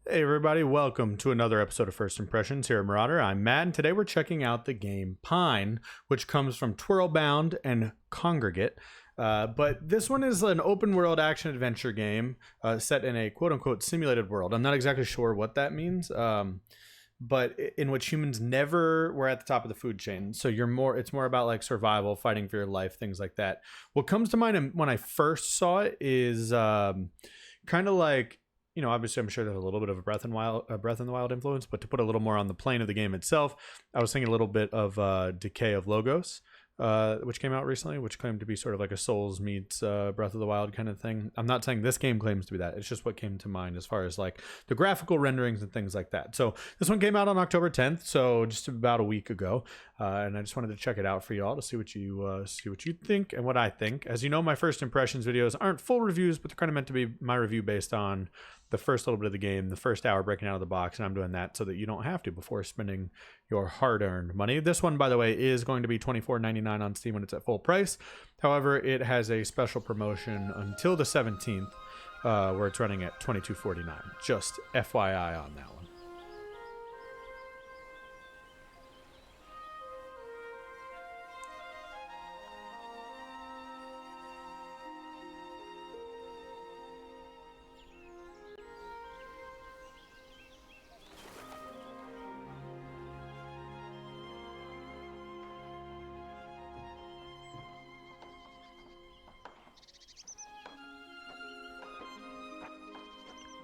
Hey everybody, welcome to another episode of First Impressions here at MurrOtter. I'm Matt, and today we're checking out the game Pine, which comes from Twirlbound and Kongregate. But this one is an open world action adventure game set in a quote-unquote simulated world. I'm not exactly sure what that means, but in which humans never were at the top of the food chain. So it's more about like survival, fighting for your life, things like that. What comes to mind when I first saw it is kind of like, you know, obviously I'm sure there's a little bit of a Breath in the Wild influence, but to put a little more on the plane of the game itself, I was thinking a little bit of Decay of Logos, which came out recently, which claimed to be sort of like a Souls meets Breath of the Wild kind of thing. I'm not saying this game claims to be that. It's just what came to mind as far as like the graphical renderings and things like that. So this one came out on October 10th, so just about a week ago, and I just wanted to check it out for y'all to see what you think and what I think. As you know, my first impressions videos aren't full reviews, but they're kind of meant to be my review based on the first little bit of the game, the first hour breaking out of the box, and I'm doing that so that you don't have to before spending your hard-earned money. This one, by the way, is going to be $24.99 on Steam when it's at full price. However, it has a special promotion until the 17th, where it's running at $22.49. Just FYI on that one.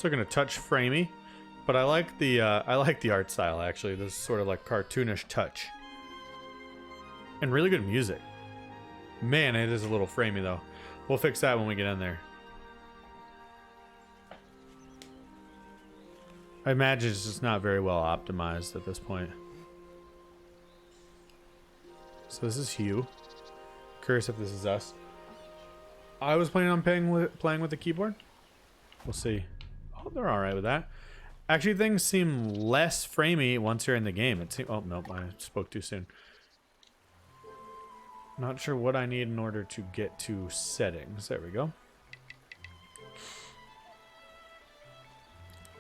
Looking a touch framey, but I like the art style actually. This sort of like cartoonish touch, and really good music. Man, it is a little framey though. We'll fix that when we get in there. I imagine it's just not very well optimized at this point. So this is Hugh. Curious if this is us. I was planning on playing with the keyboard. We'll see. Oh, they're all right with that. Actually, things seem less framey once you're in the game. Oh, nope, I spoke too soon. Not sure what I need in order to get to settings. There we go.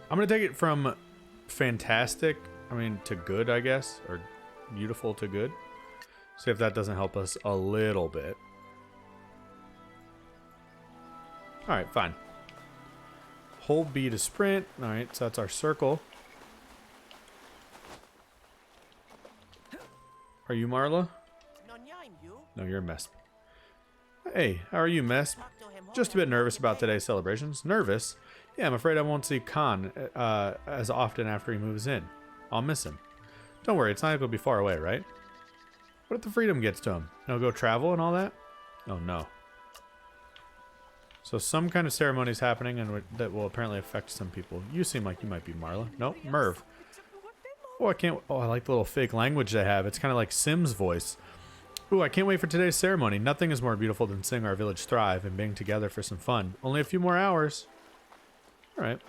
I'm going to take it from fantastic, to good, I guess, or beautiful to good. See if that doesn't help us a little bit. All right, fine. Hold B to sprint. All right, so that's our circle. Are you Marla? No, you're Mesp. Hey, how are you, Mesp? Just a bit nervous about today's celebrations. Nervous? Yeah, I'm afraid I won't see Khan as often after he moves in. I'll miss him. Don't worry, it's not like he'll be far away, right? What if the freedom gets to him? He'll go travel and all that? Oh, no. So some kind of ceremony is happening and that will apparently affect some people. You seem like you might be Marla. Nope, Merv. Oh, I like the little fake language they have. It's kind of like Sim's voice. Ooh, I can't wait for today's ceremony. Nothing is more beautiful than seeing our village thrive and being together for some fun. Only a few more hours. All right.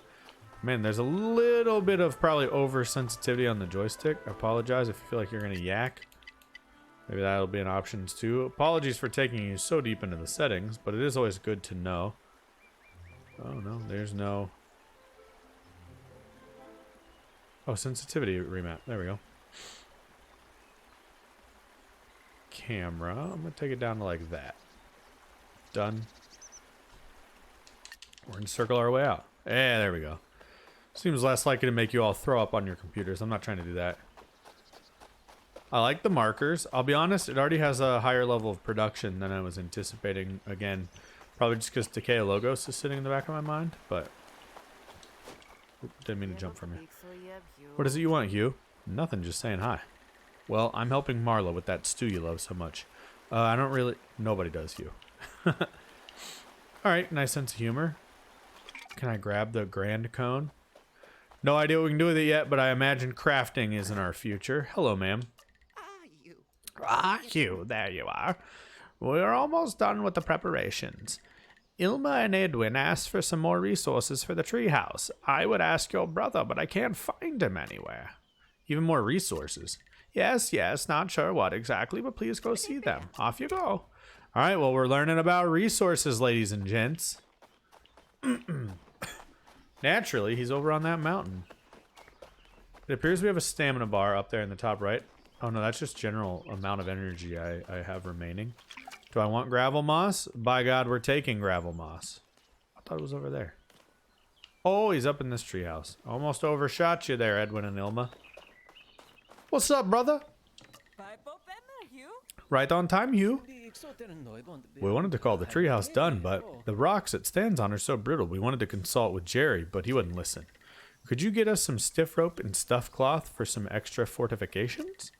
Man, there's a little bit of probably oversensitivity on the joystick. I apologize if you feel like you're going to yak. Maybe that'll be an option too. Apologies for taking you so deep into the settings, but it is always good to know. Oh no, there's no... Oh, sensitivity remap. There we go. Camera. I'm going to take it down to like that. Done. We're going to circle our way out. Yeah, there we go. Seems less likely to make you all throw up on your computers. I'm not trying to do that. I like the markers. I'll be honest, it already has a higher level of production than I was anticipating. Again, probably just because Decay of Logos is sitting in the back of my mind, but... Didn't mean to jump from you. What is it you want, Hugh? Nothing, just saying hi. Well, I'm helping Marla with that stew you love so much. I don't really... Nobody does, Hugh. Alright, nice sense of humor. Can I grab the grand cone? No idea what we can do with it yet, but I imagine crafting is in our future. Hello, ma'am. Ah, Hugh, there you are. We're almost done with the preparations. Ilma and Edwin asked for some more resources for the treehouse. I would ask your brother, but I can't find him anywhere. Even more resources? Yes, not sure what exactly, but please go see them. Off you go. All right, well, we're learning about resources, ladies and gents. Naturally, he's over on that mountain. It appears we have a stamina bar up there in the top right. Oh no, that's just general amount of energy I have remaining. Do I want gravel moss? By God, we're taking gravel moss. I thought it was over there. Oh, he's up in this treehouse. Almost overshot you there, Edwin and Ilma. What's up, brother? Right on time, Hugh. We wanted to call the treehouse done, but the rocks it stands on are so brittle. We wanted to consult with Jerry, but he wouldn't listen. Could you get us some stiff rope and stuffed cloth for some extra fortifications?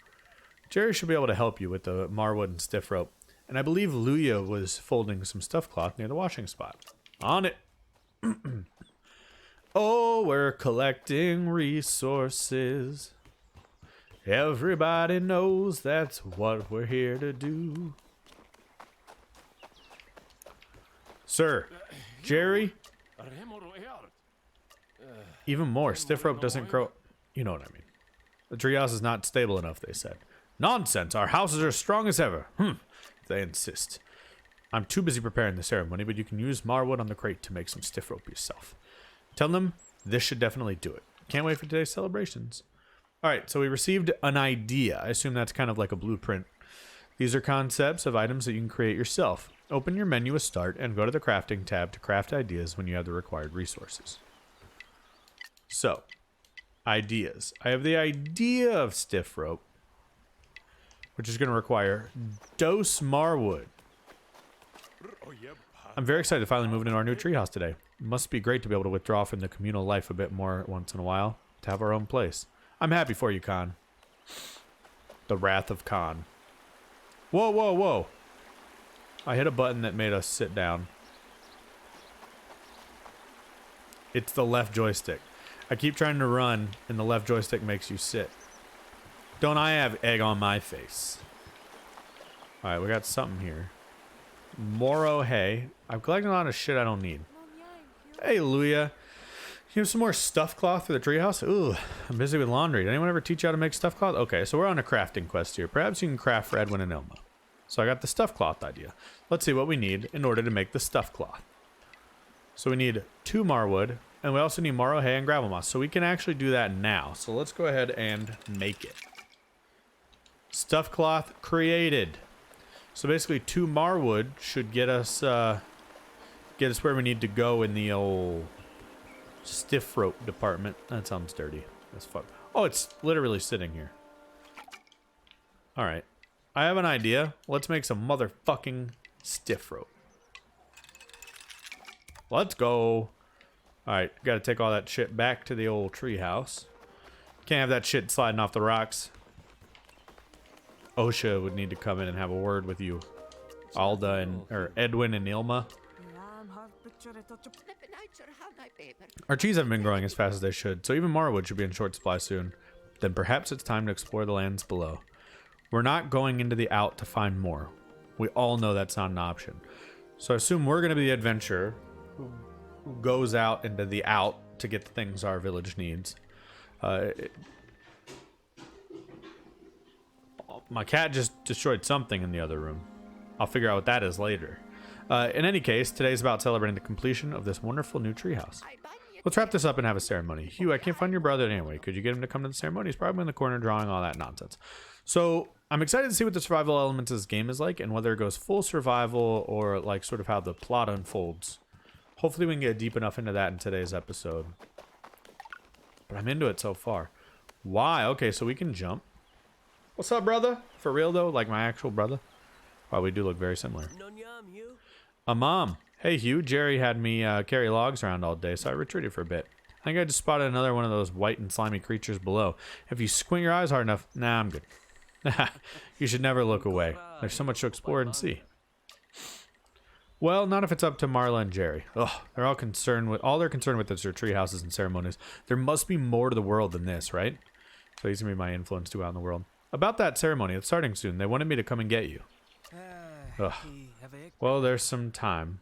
Jerry should be able to help you with the marwood and stiff rope. And I believe Luya was folding some stuffed cloth near the washing spot. On it. Oh, we're collecting resources. Everybody knows that's what we're here to do. Sir, Jerry? Even more, stiff rope doesn't grow. You know what I mean. The treehouse is not stable enough, they said. Nonsense, our houses are strong as ever. They insist. I'm too busy preparing the ceremony, but you can use marwood on the crate to make some stiff rope yourself. Tell them this should definitely do it. Can't wait for today's celebrations. Alright, so we received an idea. I assume that's kind of like a blueprint. These are concepts of items that you can create yourself. Open your menu with Start and go to the Crafting tab to craft ideas when you have the required resources. So, ideas. I have the idea of stiff rope, which is going to require dose marwood. I'm very excited to finally move into our new treehouse today. It must be great to be able to withdraw from the communal life a bit more once in a while, to have our own place. I'm happy for you, Khan. The Wrath of Khan. Whoa, whoa, whoa. I hit a button that made us sit down. It's the left joystick. I keep trying to run, and the left joystick makes you sit. Don't I have egg on my face? Alright, we got something here. Moro hay. I'm collecting a lot of shit I don't need. Hey, Luya. You have some more stuffed cloth for the treehouse? Ooh, I'm busy with laundry. Did anyone ever teach you how to make stuffed cloth? Okay, so we're on a crafting quest here. Perhaps you can craft for Edwin and Ilma. So I got the stuffed cloth idea. Let's see what we need in order to make the stuffed cloth. So we need 2 marwood, and we also need maro hay and gravel moss. So we can actually do that now. So let's go ahead and make it. Stuffed cloth created. So basically 2 marwood should get us where we need to go in the old stiff rope department. That sounds dirty. That's fun. Oh, it's literally sitting here. Alright. I have an idea. Let's make some motherfucking stiff rope. Let's go. Alright, gotta take all that shit back to the old tree house. Can't have that shit sliding off the rocks. OSHA would need to come in and have a word with you. Alda and, or Edwin and Ilma. Our trees haven't been growing as fast as they should, so even marwood should be in short supply soon. Then perhaps it's time to explore the lands below. We're not going into the out to find more. We all know that's not an option. So I assume we're going to be the adventurer who goes out into the out to get the things our village needs. My cat just destroyed something in the other room. I'll figure out what that is later. In any case, today's about celebrating the completion of this wonderful new treehouse. Let's wrap this up and have a ceremony. Hugh, I can't find your brother anyway. Could you get him to come to the ceremony? He's probably in the corner drawing all that nonsense. So I'm excited to see what the survival elements of this game is like and whether it goes full survival or like sort of how the plot unfolds. Hopefully we can get deep enough into that in today's episode. But I'm into it so far. Why? Okay, so we can jump. What's up, brother? For real though, like my actual brother. Wow, we do look very similar. Mom. Hey, Hugh. Jerry had me carry logs around all day, so I retreated for a bit. I think I just spotted another one of those white and slimy creatures below. If you squint your eyes hard enough... Nah, I'm good. You should never look away. There's so much to explore and see. Well, not if it's up to Marla and Jerry. Ugh, they're all concerned with... All they're concerned with is their tree houses and ceremonies. There must be more to the world than this, right? So he's going to be my influence to go out in the world. About that ceremony, it's starting soon. They wanted me to come and get you. Ugh. Well, there's some time.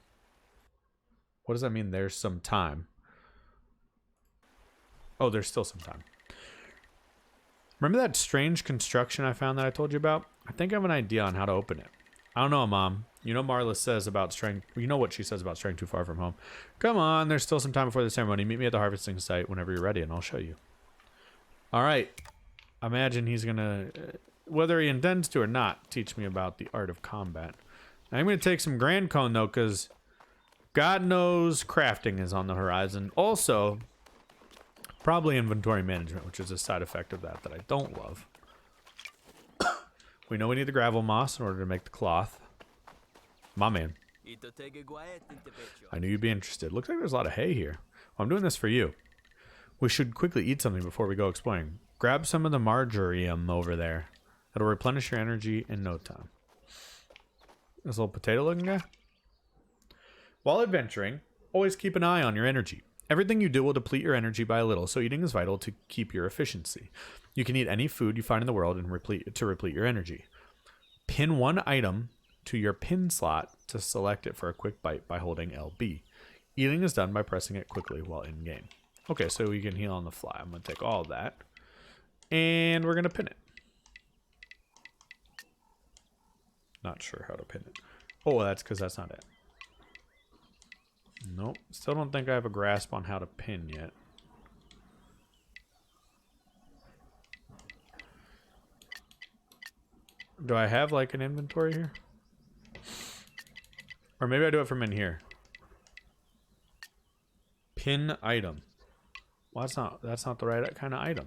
What does that mean, there's some time? Oh, there's still some time. Remember that strange construction I found that I told you about? I think I have an idea on how to open it. I don't know, Mom. You know Marla says about straying. You know what she says about straying too far from home. Come on, there's still some time before the ceremony. Meet me at the harvesting site whenever you're ready, and I'll show you. All right. I imagine he's gonna, whether he intends to or not, teach me about the art of combat. Now, I'm gonna take some Grand Cone though, because God knows crafting is on the horizon. Also, probably inventory management, which is a side effect of that I don't love. We know we need the gravel moss in order to make the cloth. My man. I knew you'd be interested. Looks like there's a lot of hay here. Well, I'm doing this for you. We should quickly eat something before we go exploring. Grab some of the marjoram over there. It'll replenish your energy in no time. This little potato looking guy. While adventuring, always keep an eye on your energy. Everything you do will deplete your energy by a little, so eating is vital to keep your efficiency. You can eat any food you find in the world and replete your energy. Pin one item to your pin slot to select it for a quick bite by holding LB. Eating is done by pressing it quickly while in game. Okay, so we can heal on the fly. I'm going to take all of that. And we're going to pin it. Not sure how to pin it. Oh, that's because that's not it. Nope. Still don't think I have a grasp on how to pin yet. Do I have like an inventory here? Or maybe I do it from in here. Pin item. Well, that's not the right kind of item.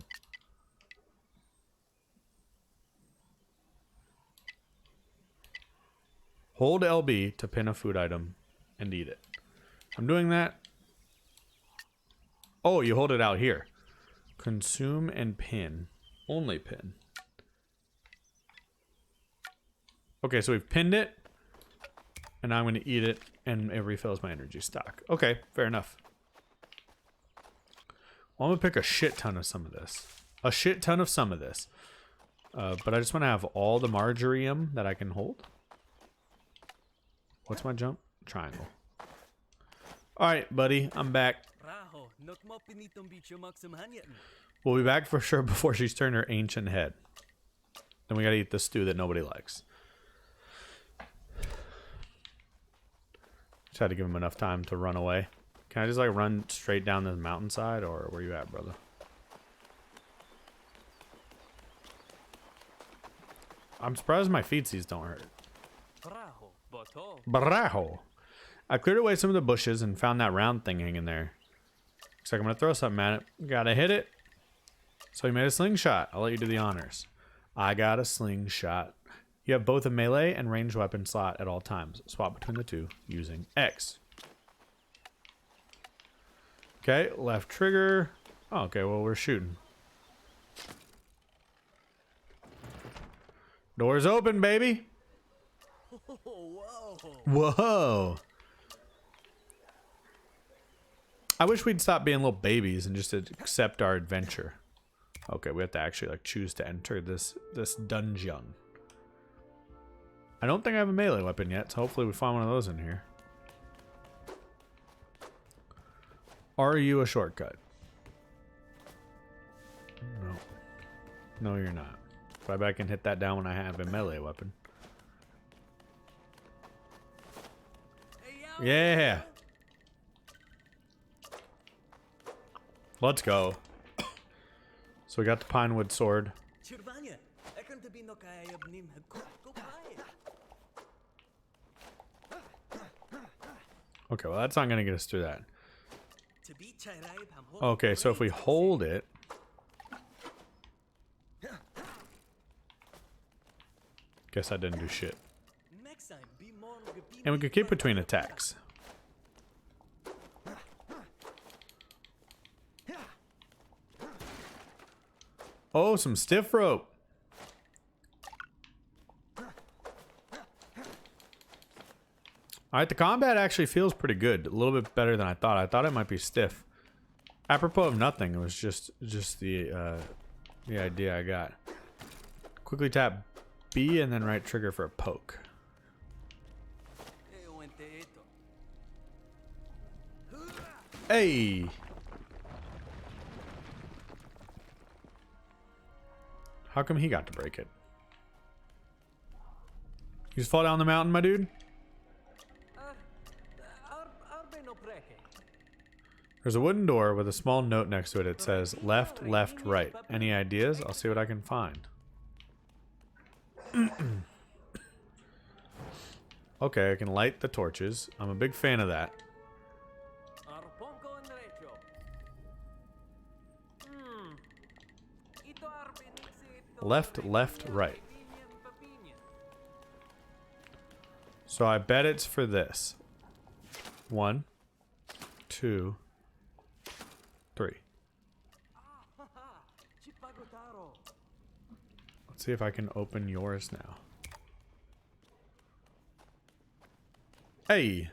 Hold LB to pin a food item and eat it. I'm doing that. Oh, you hold it out here. Consume and pin. Only pin. Okay, so we've pinned it. And now I'm going to eat it and it refills my energy stock. Okay, fair enough. Well, I'm going to pick a shit ton of some of this. A shit ton of some of this. But I just want to have all the marjoram that I can hold. What's my jump? Triangle. Alright, buddy. I'm back. We'll be back for sure before she's turned her ancient head. Then we gotta eat the stew that nobody likes. Just had to give him enough time to run away. Can I just like run straight down this mountainside, or where you at, brother? I'm surprised my feetsies don't hurt. Barajo. I cleared away some of the bushes and found that round thing hanging there. Looks like I'm gonna throw something at it. Gotta hit it. So he made a slingshot. I'll let you do the honors. I got a slingshot. You have both a melee and ranged weapon slot at all times. Swap between the two using X. Okay, left trigger. Oh, okay, well, we're shooting. Doors open, baby. Whoa. I wish we'd stop being little babies and just accept our adventure. Okay, we have to actually like choose to enter this dungeon. I don't think I have a melee weapon yet, so hopefully we find one of those in here. Are you a shortcut? No. No, you're not. So I bet I can hit that down when I have a melee weapon. Yeah. Let's go. So we got the pinewood sword. Okay, well that's not gonna get us through that. Okay, so if we hold it, guess I didn't do shit. And we could keep between attacks. Oh, some stiff rope. Alright, the combat actually feels pretty good. A little bit better than I thought. I thought it might be stiff. Apropos of nothing, it was just the idea I got. Quickly tap B and then right trigger for a poke. Hey! How come he got to break it? You just fall down the mountain, my dude? There's a wooden door with a small note next to it. It says left, left, right. Any ideas? I'll see what I can find. Okay, I can light the torches. I'm a big fan of that. Left, left, right. So I bet it's for this. 1, 2, 3. Let's see if I can open yours now. Hey!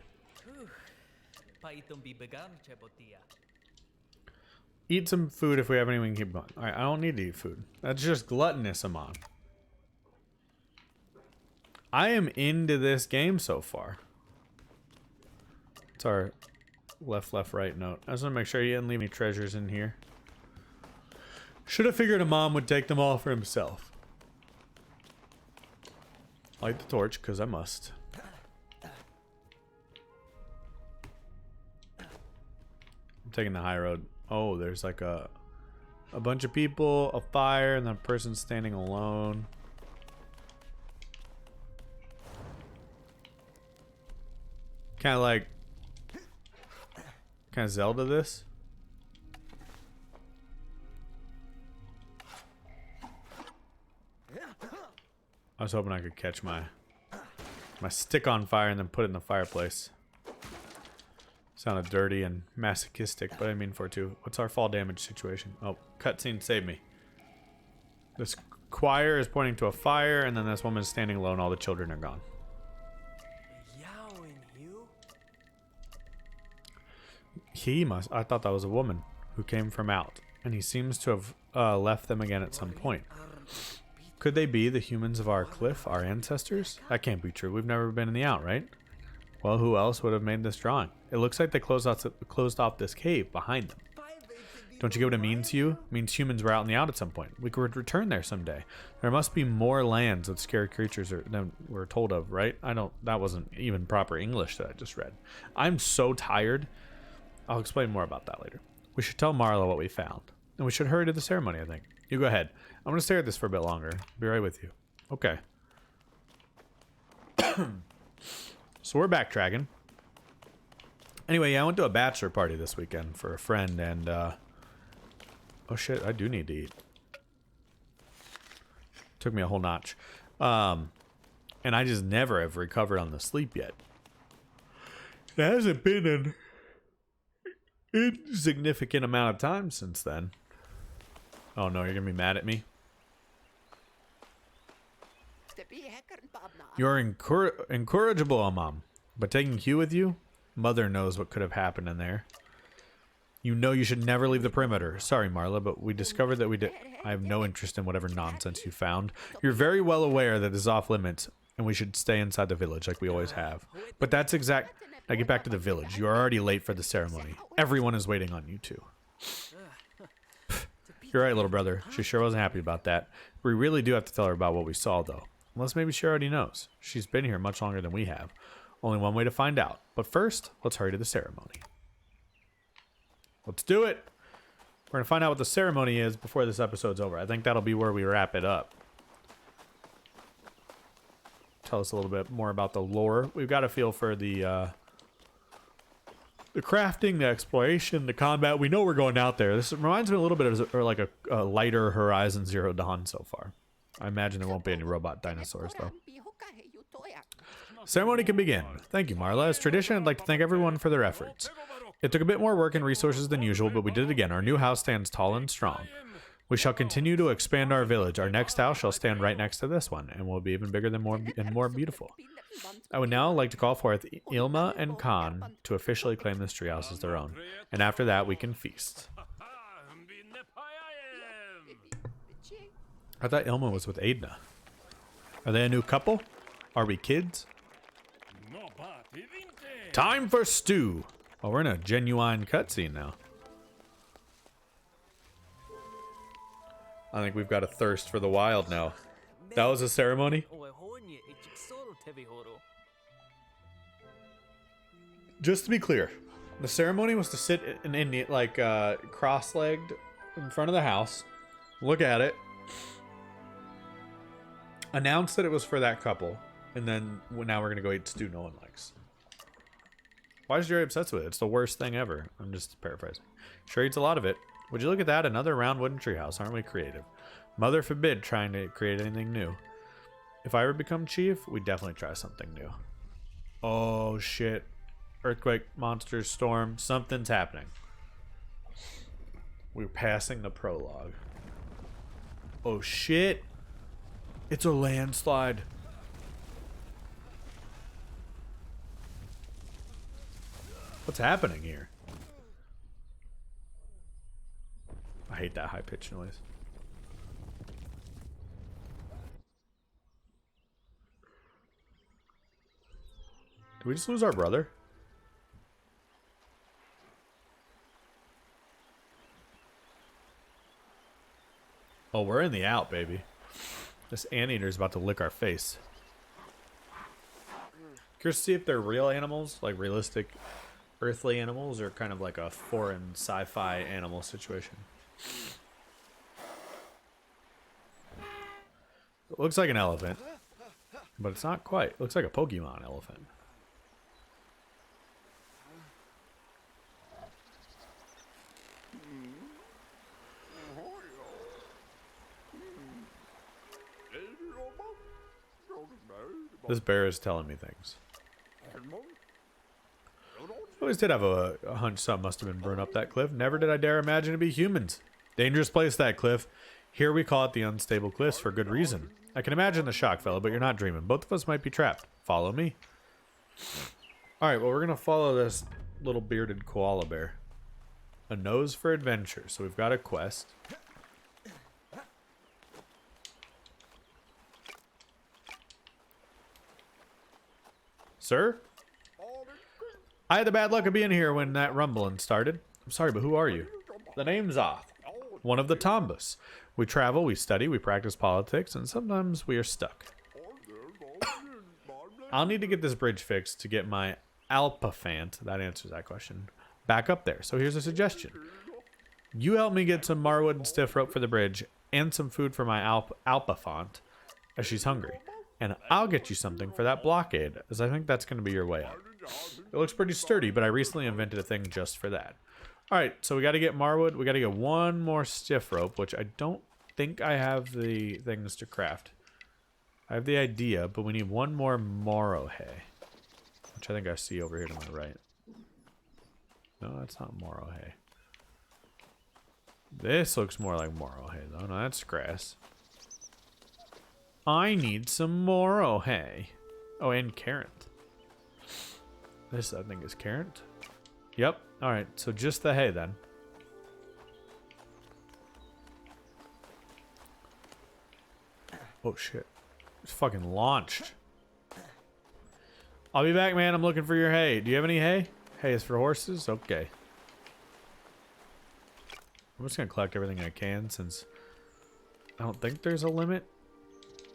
Eat some food if we have any we can keep going. Alright, I don't need to eat food. That's just gluttonous, Amon. I am into this game so far. It's our left, left, right note. I just want to make sure you didn't leave any treasures in here. Should have figured a mom would take them all for himself. Light the torch, because I must. I'm taking the high road. Oh, there's like a bunch of people, a fire, and then a person standing alone. Kind of Zelda this. I was hoping I could catch my stick on fire and then put it in the fireplace. Sounded dirty and masochistic, but I didn't mean for it to. What's our fall damage situation? Oh, cutscene saved me. This choir is pointing to a fire, and then this woman is standing alone. All the children are gone. He must. I thought that was a woman who came from out, and he seems to have left them again at some point. Could they be the humans of our cliff, our ancestors? That can't be true. We've never been in the out, right? Well, who else would have made this drawing? It looks like they closed off this cave behind them. Don't you get what it means to you? It means humans were out in the out at some point. We could return there someday. There must be more lands with scary creatures than we're told of, right? That wasn't even proper English that I just read. I'm so tired. I'll explain more about that later. We should tell Marla what we found. And we should hurry to the ceremony, I think. You go ahead. I'm going to stare at this for a bit longer. Be right with you. Okay. So we're backtracking. Anyway, yeah, I went to a bachelor party this weekend for a friend, and oh shit, I do need to eat. Took me a whole notch. And I just never have recovered on the sleep yet. It hasn't been an insignificant amount of time since then. Oh no, you're gonna be mad at me? You're incorrigible, Mom. But taking Hugh with you? Mother knows what could have happened in there. You know you should never leave the perimeter. Sorry, Marla, but we discovered that we did. I have no interest in whatever nonsense you found. You're very well aware that it's off limits, and we should stay inside the village like we always have. But that's exact. Now get back to the village. You are already late for the ceremony. Everyone is waiting on you too. You're right, little brother. She sure wasn't happy about that. We really do have to tell her about what we saw, though. Unless maybe she already knows. She's been here much longer than we have. Only one way to find out. But first, let's hurry to the ceremony. Let's do it! We're going to find out what the ceremony is before this episode's over. I think that'll be where we wrap it up. Tell us a little bit more about the lore. We've got a feel for the crafting, the exploration, the combat. We know we're going out there. This reminds me a little bit of like a lighter Horizon Zero Dawn so far. I imagine there won't be any robot dinosaurs, though. Ceremony can begin. Thank you, Marla. As tradition, I'd like to thank everyone for their efforts. It took a bit more work and resources than usual, but we did it again. Our new house stands tall and strong. We shall continue to expand our village. Our next house shall stand right next to this one, and will be even bigger than more beautiful. I would now like to call forth Ilma and Khan to officially claim this treehouse as their own, and after that we can feast. I thought Ilma was with Edna. Are they a new couple? Are we kids? Time for stew! Oh, we're in a genuine cutscene now. I think we've got a thirst for the wild now. That was a ceremony? Just to be clear, the ceremony was to sit in Indian, like cross-legged in front of the house, look at it, announce that it was for that couple, and then now we're gonna go eat stew no one likes. Why is Jerry obsessed with it? It's the worst thing ever. I'm just paraphrasing. Sure eats a lot of it. Would you look at that? Another round wooden treehouse. Aren't we creative? Mother forbid trying to create anything new. If I ever become chief, we'd definitely try something new. Oh shit. Earthquake, monsters, storm, something's happening. We're passing the prologue. Oh shit. It's a landslide. What's happening here? I hate that high-pitched noise. Did we just lose our brother? Oh, we're in the out, baby. This anteater's about to lick our face. Curious to see if they're real animals, like realistic earthly animals, or kind of like a foreign sci-fi animal situation. It looks like an elephant, but it's not quite. It looks like a Pokemon elephant. This bear is telling me things. I always did have a hunch something must have been burned up that cliff. Never did I dare imagine it be humans. Dangerous place, that cliff. Here we call it the unstable cliffs for good reason. I can imagine the shock, fella, but you're not dreaming. Both of us might be trapped. Follow me. Alright, well, we're going to follow this little bearded koala bear. A nose for adventure. So we've got a quest. Sir? I had the bad luck of being here when that rumbling started. I'm sorry, but who are you? The name's Oth. One of the Tombus. We travel, we study, we practice politics, and sometimes we are stuck. I'll need to get this bridge fixed to get my Alpafant, that answers that question, back up there. So here's a suggestion. You help me get some marwood and stiff rope for the bridge, and some food for my Alpafant, as she's hungry. And I'll get you something for that blockade, as I think that's going to be your way out. It looks pretty sturdy, but I recently invented a thing just for that. Alright, so we got to get marwood. We got to get one more stiff rope, which I don't think I have the things to craft. I have the idea, but we need one more Moro hay, which I think I see over here to my right. No, that's not Moro hay. This looks more like Moro hay, though. No, that's grass. I need some Moro hay. Oh, and carrot. This, I think, is carrot. Yep. Alright, so just the hay, then. Oh, shit. It's fucking launched. I'll be back, man. I'm looking for your hay. Do you have any hay? Hay is for horses? Okay. I'm just gonna collect everything I can, since I don't think there's a limit.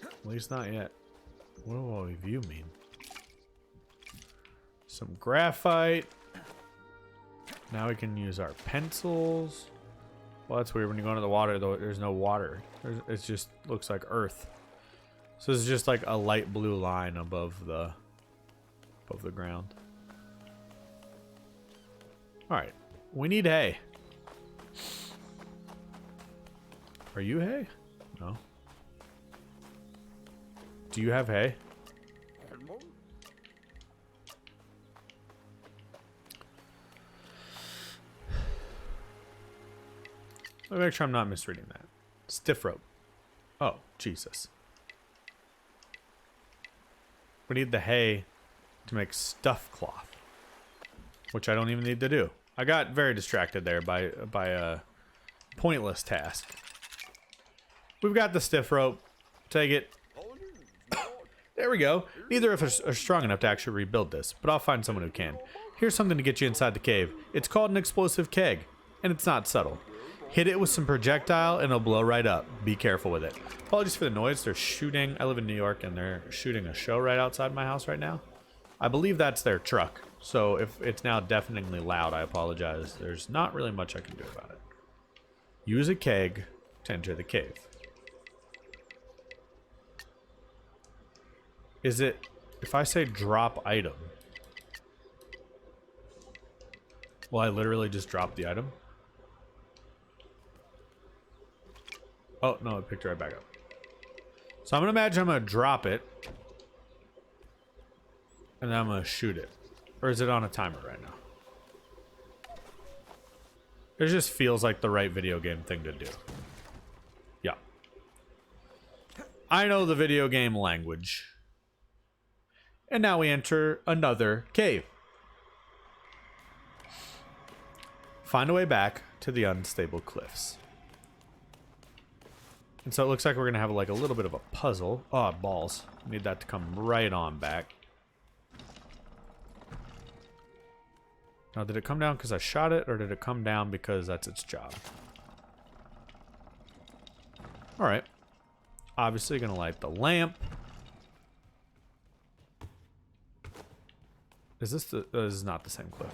At least not yet. What do all of you mean? Some graphite. Now we can use our pencils. Well, that's weird. When you go into the water, though, there's no water. It just looks like earth. So it's just like a light blue line above the ground. All right, we need hay. Are you hay? No. Do you have hay? Let me make sure I'm not misreading that. Stiff rope. Oh, Jesus. We need the hay to make stuff cloth, which I don't even need to do. I got very distracted there by a pointless task. We've got the stiff rope. Take it. There we go. Neither of us are strong enough to actually rebuild this, but I'll find someone who can. Here's something to get you inside the cave. It's called an explosive keg, and it's not subtle. Hit it with some projectile and it'll blow right up. Be careful with it. Apologies for the noise. They're shooting. I live in New York and they're shooting a show right outside my house right now. I believe that's their truck. So if it's now deafeningly loud, I apologize. There's not really much I can do about it. Use a keg to enter the cave. Is it, if I say drop item, will I literally just drop the item? Oh, no, it picked it right back up. So I'm going to imagine I'm going to drop it. And then I'm going to shoot it. Or is it on a timer right now? It just feels like the right video game thing to do. Yeah. I know the video game language. And now we enter another cave. Find a way back to the unstable cliffs. And so it looks like we're going to have like a little bit of a puzzle. Oh, balls. Need that to come right on back. Now, did it come down because I shot it, or did it come down because that's its job? Alright. Obviously going to light the lamp. Is this the... this is not the same cliff.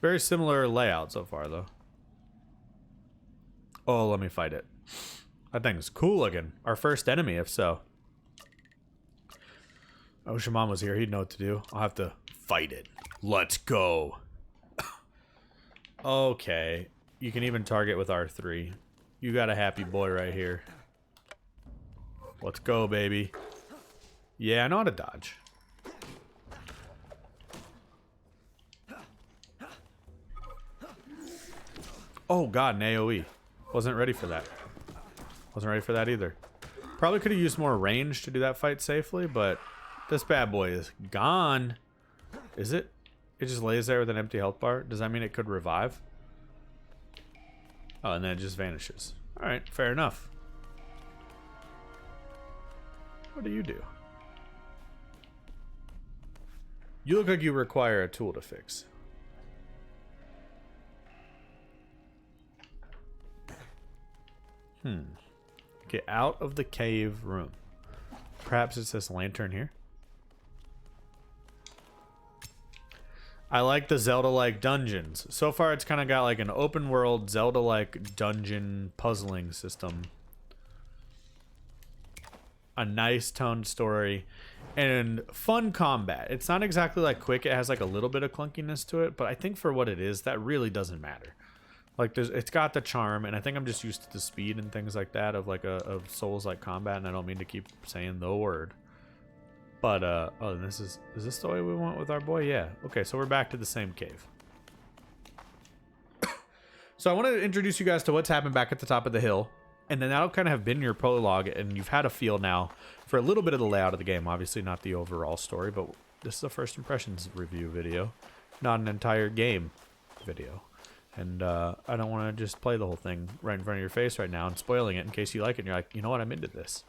Very similar layout so far, though. Oh, let me fight it. That thing's cool looking. Our first enemy, if so. I wish your mom was here. He'd know what to do. I'll have to fight it. Let's go. Okay. You can even target with R3. You got a happy boy right here. Let's go, baby. Yeah, I know how to dodge. Oh, God, an AoE. Wasn't ready for that. Wasn't ready for that either. Probably could have used more range to do that fight safely, but this bad boy is gone. Is it? It just lays there with an empty health bar. Does that mean it could revive? Oh, and then it just vanishes. Alright, fair enough. What do you do? You look like you require a tool to fix. Get out of the cave room. Perhaps it's this lantern here. I like the Zelda-like dungeons. So far, it's kind of got like an open world Zelda-like dungeon puzzling system. A nice toned story. And fun combat. It's not exactly like quick. It has like a little bit of clunkiness to it. But I think for what it is, that really doesn't matter. Like, it's got the charm, and I think I'm just used to the speed and things like that of like of Souls-like combat, and I don't mean to keep saying the word. But, oh, is this the way we went with our boy? Yeah. Okay, so we're back to the same cave. So I want to introduce you guys to what's happened back at the top of the hill, and then that'll kind of have been your prologue, and you've had a feel now for a little bit of the layout of the game. Obviously not the overall story, but this is a first impressions review video, not an entire game video. And I don't want to just play the whole thing right in front of your face right now and spoiling it in case you like it and you're like, you know what, I'm into this.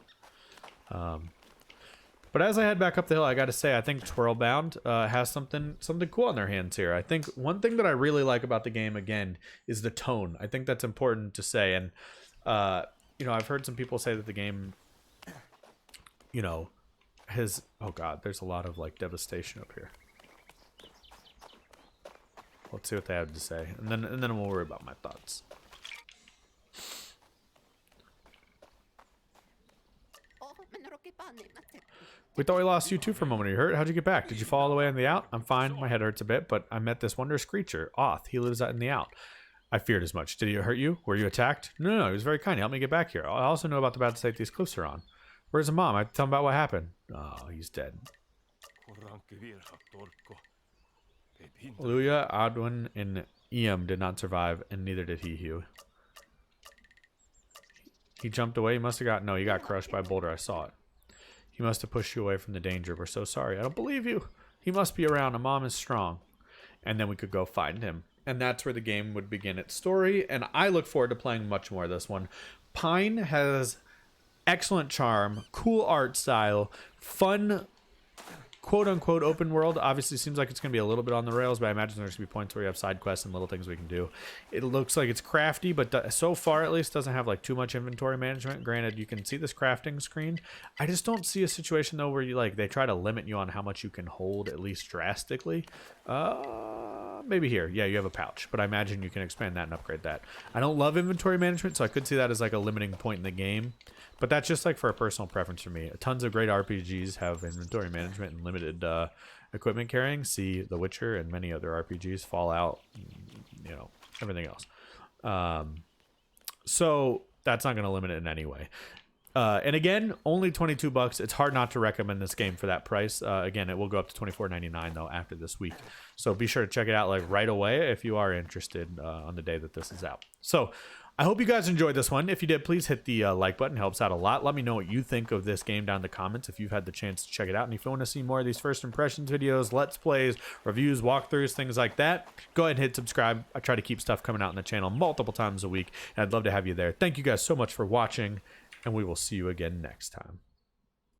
But as I head back up the hill, I got to say, I think Twirlbound has something cool on their hands here. I think one thing that I really like about the game, again, is the tone. I think that's important to say. And, you know, I've heard some people say that the game, you know, has... Oh, God, there's a lot of, like, devastation up here. Let's see what they have to say, and then we'll worry about my thoughts. We thought we lost you too for a moment. Are you hurt? How'd you get back? Did you fall all the way on the out? I'm fine. My head hurts a bit, but I met this wondrous creature, Oth. He lives out in the out. I feared as much. Did he hurt you? Were you attacked? No, he was very kind. He helped me get back here. I also know about the bad state these cliffs are on. Where's the mom? I tell him about what happened. Oh, he's dead. Luya, Adwin, and Iam did not survive, and neither did he, Hugh. He jumped away. He must have got... No, he got crushed by a boulder. I saw it. He must have pushed you away from the danger. We're so sorry. I don't believe you. He must be around. A mom is strong. And then we could go find him. And that's where the game would begin its story, and I look forward to playing much more of this one. Pine has excellent charm, cool art style, fun... quote-unquote open world. Obviously seems like it's going to be a little bit on the rails, but I imagine there's going to be points where you have side quests and little things we can do. It looks like it's crafty, but so far at least doesn't have like too much inventory management. Granted, you can see this crafting screen. I just don't see a situation though where you like they try to limit you on how much you can hold, at least drastically. Maybe here. Yeah, you have a pouch, but I imagine you can expand that and upgrade that. I don't love inventory management, so I could see that as like a limiting point in the game. But that's just like for a personal preference for me. Tons of great RPGs have inventory management and limited equipment carrying. See The Witcher and many other RPGs, Fallout, you know, everything else. So that's not going to limit it in any way. And again, only $22. It's hard not to recommend this game for that price. Again, it will go up to $24.99 though after this week. So be sure to check it out like right away if you are interested on the day that this is out. So I hope you guys enjoyed this one. If you did, please hit the like button. It helps out a lot. Let me know what you think of this game down in the comments if you've had the chance to check it out. And if you want to see more of these first impressions videos, let's plays, reviews, walkthroughs, things like that, go ahead and hit subscribe. I try to keep stuff coming out on the channel multiple times a week, and I'd love to have you there. Thank you guys so much for watching, and we will see you again next time.